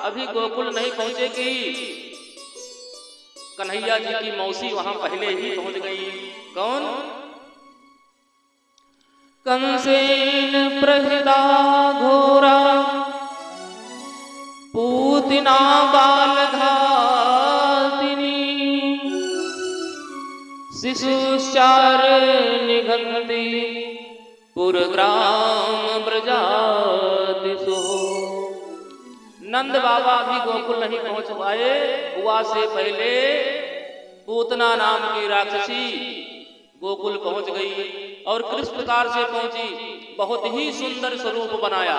अभी गोकुल नहीं पहुंचे कि कन्हैया जी की मौसी वहां पहले ही पहुंच गई। कौन? कंसेन प्रहृता घोरा पूतना बालघातिनी शिशुश्चार निघंती पुरग्राम ब्रजातिसु। नंद बाबा भी गोकुल नहीं पहुंच पाए, हुआ से पहले पूतना नाम की राक्षसी गोकुल पहुंच गई और किस प्रकार से पहुंची? बहुत ही सुंदर स्वरूप बनाया,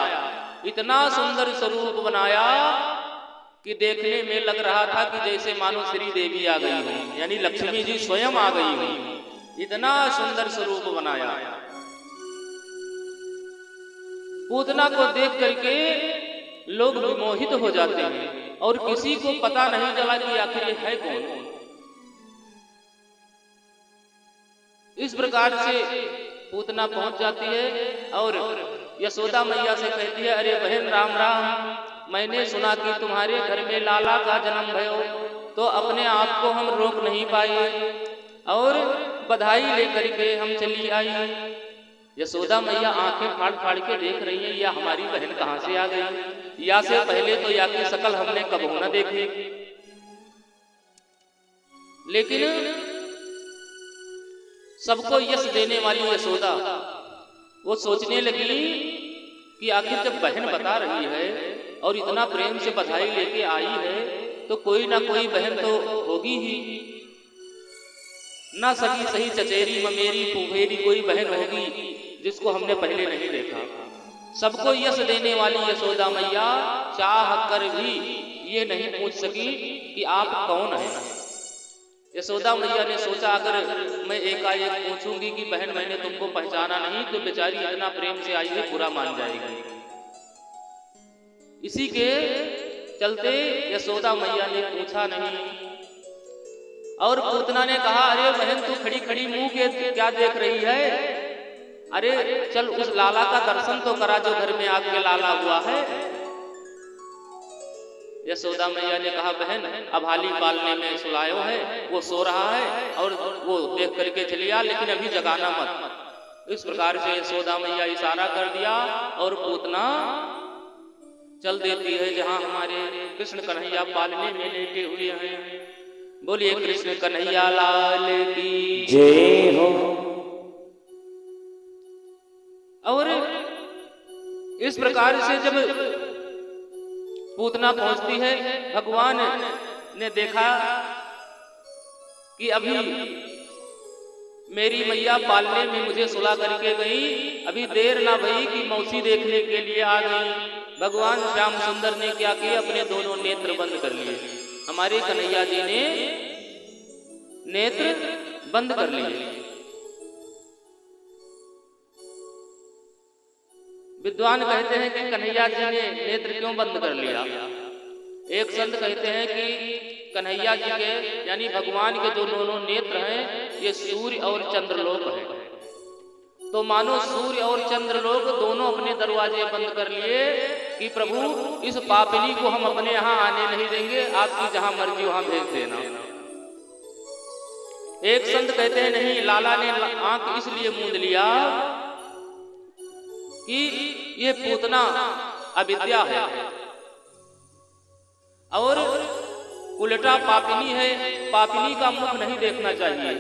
इतना सुंदर स्वरूप बनाया कि देखने में लग रहा था कि जैसे मानो श्री देवी आ गई हो, यानी लक्ष्मी जी स्वयं आ गई हो। इतना सुंदर स्वरूप बनाया। पूतना को देख करके लोग विमोहित हो जाते हैं और किसी को पता नहीं चला कि आखिर ये है कौन। इस प्रकार से पूतना पहुंच जाती है और यशोदा मैया से कहती है, अरे बहन राम राम, मैंने सुना कि तुम्हारे घर में लाला का जन्म भयो, तो अपने आप को हम रोक नहीं पाए और बधाई लेकर के हम चली आई। यशोदा मैया आंखें फाड़ फाड़ के देख रही है, या हमारी बहन कहां से आ गई, या से पहले तो या की शकल हमने कब न देखी। लेकिन सबको यश देने वाली यशोदा वो सोचने लगी कि आखिर जब बहन बता रही है और इतना प्रेम से बधाई लेके आई है, तो कोई ना कोई बहन तो होगी ही, ना सगी सही चचेरी ममेरी फुफेरी कोई बहन होगी जिसको हमने पहले नहीं देखा। सबको यश देने वाली यशोदा मैया चाह कर भी ये नहीं पूछ सकी कि आप कौन हैं। यशोदा मैया ने सोचा, अगर मैं एकाएक पूछूंगी कि बहन मैंने तुमको पहचाना नहीं, तो बेचारी इतना प्रेम से आई है बुरा मान जाएगी। इसी के चलते यशोदा मैया ने पूछा नहीं और पूतना ने कहा, अरे बहन तू खड़ी खड़ी मुंह के क्या देख रही है, अरे चल उस लाला का दर्शन तो करा जो घर में आके लाला हुआ है। यशोदा मैया ने कहा, बहन अभाली पालने में सुलायो है, वो सो रहा है और वो देख करके चली आ, लेकिन अभी जगाना मत। इस प्रकार से यशोदा मैया इशारा कर दिया और पूतना चल देती है जहां हमारे कृष्ण कन्हैया पालने में लेटे हुए हैं। बोलिए कृष्ण कन्हैया लाल की जय हो। और इस प्रकार से जब पूतना पहुंचती है, भगवान ने देखा कि अभी मेरी मैया पालने में मुझे सुला करके गई, अभी देर ना भई कि मौसी देखने के लिए आ गई। भगवान श्याम सुंदर ने क्या किया, अपने दोनों नेत्र बंद कर लिए। हमारे कन्हैया जी ने नेत्र बंद कर लिए। विद्वान कहते हैं कि कन्हैया जी ने नेत्र क्यों बंद कर लिया। एक संत कहते हैं कि कन्हैया जी के यानी भगवान के जो दोनों नेत्र हैं ये सूर्य और चंद्रलोक है। तो मानो सूर्य और चंद्रलोक दोनों अपने दरवाजे बंद कर लिए कि प्रभु इस पापिनी को हम अपने यहाँ आने नहीं देंगे, आपकी जहां मर्जी वहां भेज देना। एक संत कहते हैं नहीं, लाला ने आंख इसलिए मूंद लिया कि ये पूतना अविद्या है और उल्टा पापिनी है। पापिनी का मुख नहीं देखना चाहिए,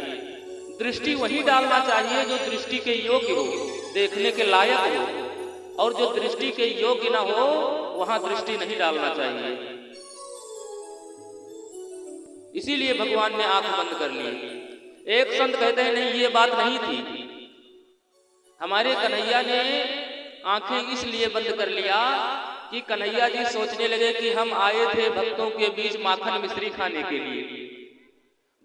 दृष्टि वही डालना चाहिए जो दृष्टि के योग्य हो, देखने के लायक हो, और जो दृष्टि के योग्य ना हो वहां दृष्टि नहीं डालना चाहिए। इसीलिए भगवान ने आंख बंद कर ली। एक संत कहते हैं नहीं, ये बात नहीं थी, हमारे कन्हैया ने आंखें इसलिए बंद कर लिया कि कन्हैया जी सोचने लगे कि हम आए थे भक्तों के बीच माखन मिश्री खाने के लिए,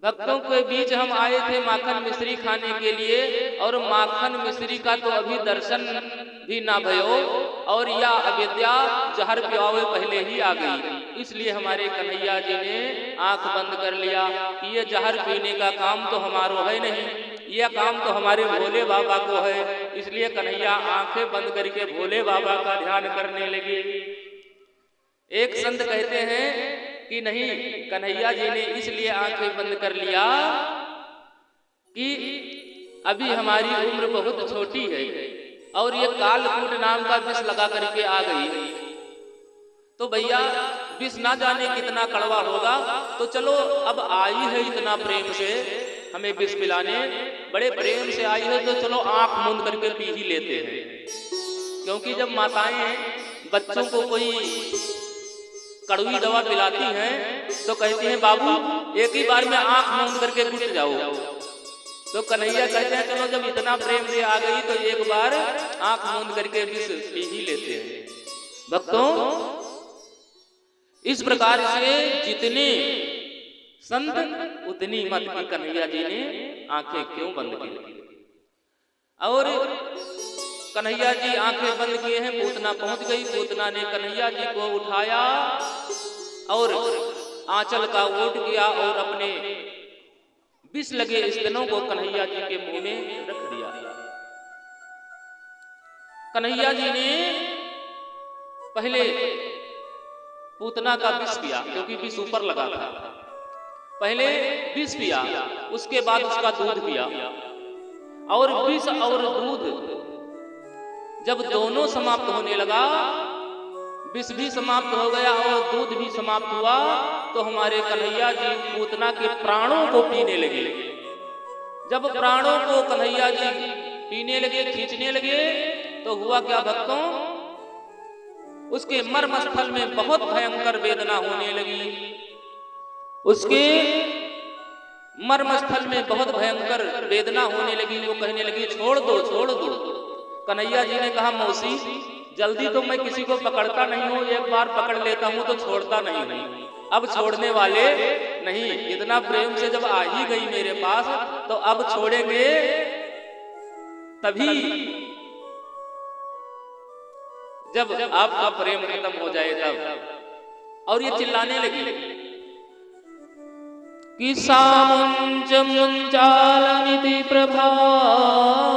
भक्तों के बीच हम आए थे माखन मिश्री खाने के लिए, और माखन मिश्री का तो अभी दर्शन भी ना भयो और या अविद्या जहर पियावे पहले ही आ गई। इसलिए हमारे कन्हैया जी ने आंख बंद कर लिया कि ये जहर पीने का काम तो हमारा है नहीं, यह काम तो हमारे भोले बाबा को है। इसलिए कन्हैया आंखें बंद करके भोले बाबा का ध्यान करने लगे। एक संत कहते हैं कि नहीं, कन्हैया जी ने इसलिए आंखें बंद कर लिया कि अभी हमारी उम्र बहुत छोटी है और ये कालकूट नाम का विष लगा करके आ गई, तो भैया विष ना जाने कितना कड़वा होगा, तो चलो अब आई है इतना प्रेम से हमें विष पिलाने, बड़े प्रेम से आई है, तो चलो आंख मूंद करके पी ही लेते हैं। क्योंकि जब माताएं बच्चों को कोई कड़वी दवा पिलाती हैं तो कहती हैं बाबू एक ही बार में आंख मूंद करके घुट जाओ, तो कन्हैया कहते हैं चलो जब इतना प्रेम से आ गई तो एक बार आंख मूंद करके विष पी ही लेते हैं। भक्तों, इस प्रकार से जितने संत उतनी मत की कन्हैया जी ने आंखें क्यों बंद की। और कन्हैया जी आंखें बंद किए हैं, पूतना पहुंच गई, पूतना ने कन्हैया जी को उठाया और आंचल का ओट किया और अपने विष लगे स्तनों को कन्हैया जी के मुंह में रख दिया। कन्हैया जी ने पहले पूतना का विष पिया, क्योंकि विष ऊपर लगा था, पहले विष पिया, उसके बाद उसका दूध पिया। और विष और दूध जब दोनों समाप्त होने लगा, विष भी समाप्त हो गया और दूध भी समाप्त हुआ, तो हमारे कन्हैया जी पूतना के प्राणों को पीने लगे। जब प्राणों को कन्हैया जी पीने लगे, खींचने लगे, तो हुआ क्या भक्तों, उसके मर्म स्थल में बहुत भयंकर वेदना होने लगी। उसके मर्म स्थल में बहुत भयंकर वेदना होने लगी। वो कहने लगी छोड़ दो छोड़ दो। कन्हैया जी ने कहा मौसी जल्दी तो मैं किसी को पकड़ता नहीं हूँ, एक बार पकड़ लेता हूँ तो छोड़ता नहीं हूँ, अब छोड़ने वाले नहीं। इतना प्रेम से जब आ ही गई मेरे पास तो अब छोड़ेंगे तभी जब आपका प्रेम खत्म हो जाए तब। और ये चिल्लाने लगी कि सामुंच मुंचालनिति प्रभासिणी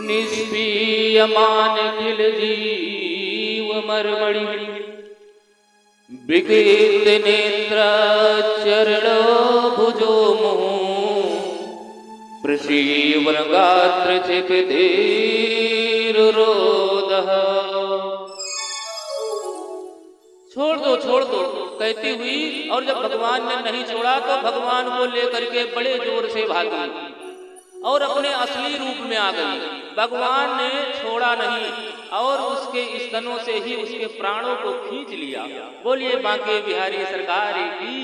निष्पीयमान किल जीव मरमणि विकृत नेत्र चरण भुजो मुह प्रसीवन गात्र चिपधीर रोदः। छोड़ दो कहती हुई, और जब भगवान ने नहीं छोड़ा तो भगवान को लेकर के बड़े जोर से भागी और अपने असली रूप में आ गई। भगवान ने छोड़ा नहीं और उसके स्तनों से ही उसके प्राणों को खींच लिया। बोलिए बांके बिहारी सरकार की।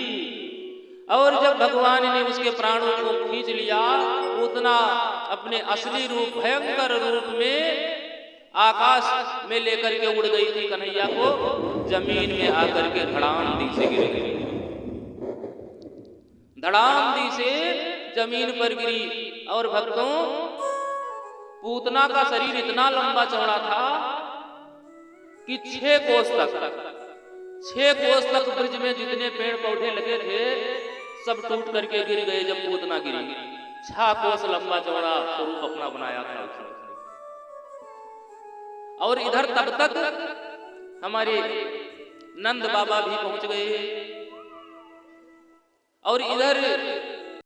और जब भगवान ने उसके प्राणों को खींच लिया, उतना अपने असली रूप भयंकर रूप में आकाश में लेकर के उड़ गई थी। कन्हैया को जमीन में आकर के धड़ाम दी से गिर गई, धड़ाम दी से जमीन पर गिरी। और भक्तों, पूतना का शरीर इतना लंबा चौड़ा था कि 6 कोस तक ब्रिज में जितने पेड़ पौधे लगे थे सब टूट करके गिर गए जब पूतना गिरी। 6 कोस लंबा चौड़ा स्वरूप अपना बनाया था उसने। और इधर तब तक हमारे नंद बाबा भी पहुंच गए और इधर